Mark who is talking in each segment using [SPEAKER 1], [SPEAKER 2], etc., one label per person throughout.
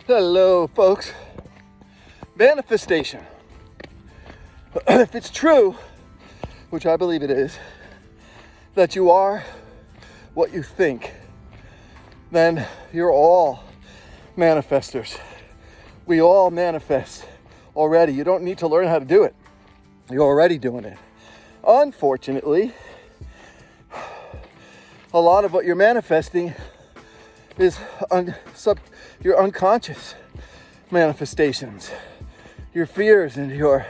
[SPEAKER 1] Hello, folks. Manifestation. If it's true, which I believe it is, that you are what you think, then you're all manifestors. We all manifest already. You don't need to learn how to do it. You're already doing it. Unfortunately, a lot of what you're manifesting is your unconscious manifestations, your fears and your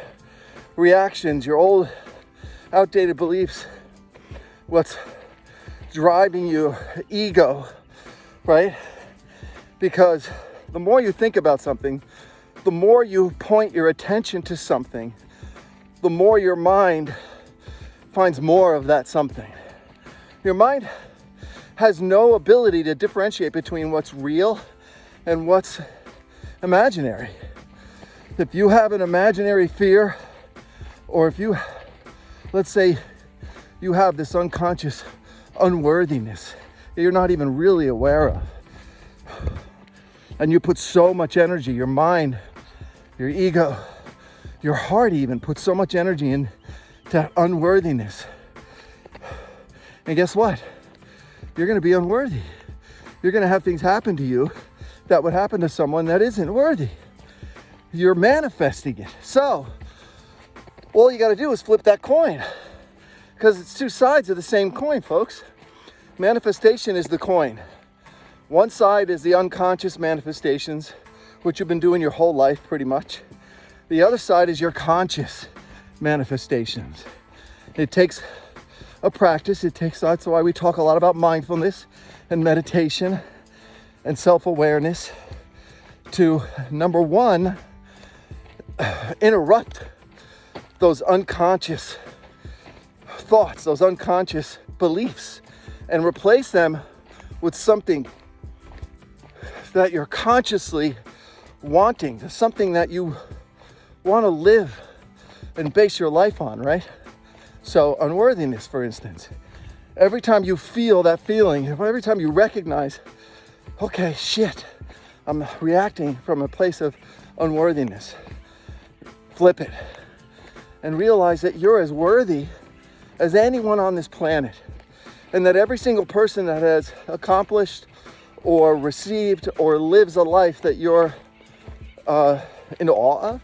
[SPEAKER 1] reactions, your old outdated beliefs, what's driving you, ego, right? Because the more you think about something, the more you point your attention to something, the more your mind finds more of that something. Your mind has no ability to differentiate between what's real and what's imaginary. If you have an imaginary fear, or if you, let's say, you have this unconscious unworthiness that you're not even really aware of, and you put so much energy, your mind, your ego, your heart even puts so much energy into unworthiness. And guess what? You're going to be unworthy. You're going to have things happen to you that would happen to someone that isn't worthy. You're manifesting it. So all you got to do is flip that coin, because it's two sides of the same coin, folks. Manifestation is the coin. One side is the unconscious manifestations, which you've been doing your whole life pretty much. The other side is your conscious manifestations. It takes a practice. That's why we talk a lot about mindfulness and meditation and self-awareness to, number one, interrupt those unconscious thoughts, those unconscious beliefs, and replace them with something that you're consciously wanting, something that you want to live and base your life on, right? So unworthiness, for instance, every time you feel that feeling, every time you recognize, okay, shit, I'm reacting from a place of unworthiness, flip it and realize that you're as worthy as anyone on this planet, and that every single person that has accomplished or received or lives a life that you're in awe of,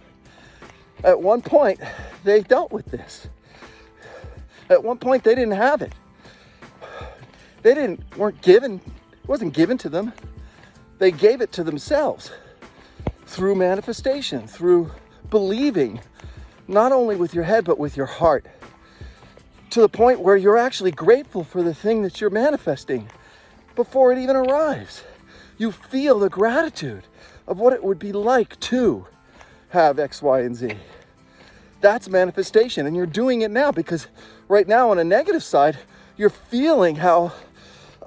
[SPEAKER 1] at one point they dealt with this. At one point, they didn't have it. It wasn't given to them. They gave it to themselves through manifestation, through believing, not only with your head, but with your heart, to the point where you're actually grateful for the thing that you're manifesting before it even arrives. You feel the gratitude of what it would be like to have X, Y, and Z. That's manifestation, and you're doing it now, because right now on a negative side, you're feeling how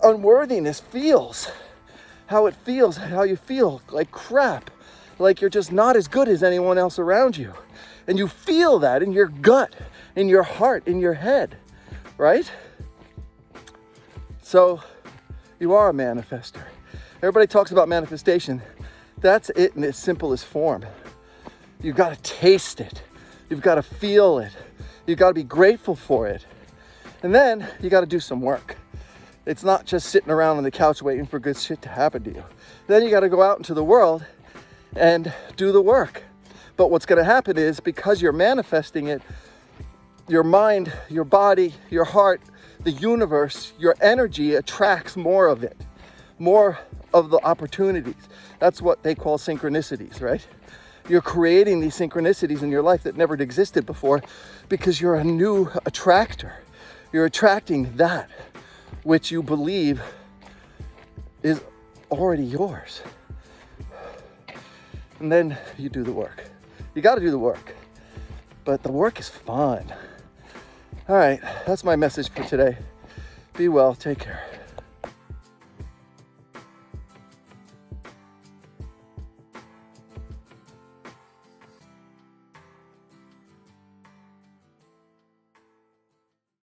[SPEAKER 1] unworthiness feels, how you feel like crap, like you're just not as good as anyone else around you. And you feel that in your gut, in your heart, in your head, right? So you are a manifestor. Everybody talks about manifestation. That's it in its simplest form. You've got to taste it. You've got to feel it. You've got to be grateful for it. And then you got to do some work. It's not just sitting around on the couch waiting for good shit to happen to you. Then you got to go out into the world and do the work. But what's going to happen is, because you're manifesting it, your mind, your body, your heart, the universe, your energy attracts more of it, more of the opportunities. That's what they call synchronicities, right? You're creating these synchronicities in your life that never existed before, because you're a new attractor. You're attracting that which you believe is already yours. And then you do the work. You got to do the work, but the work is fun. All right, that's my message for today. Be well, take care.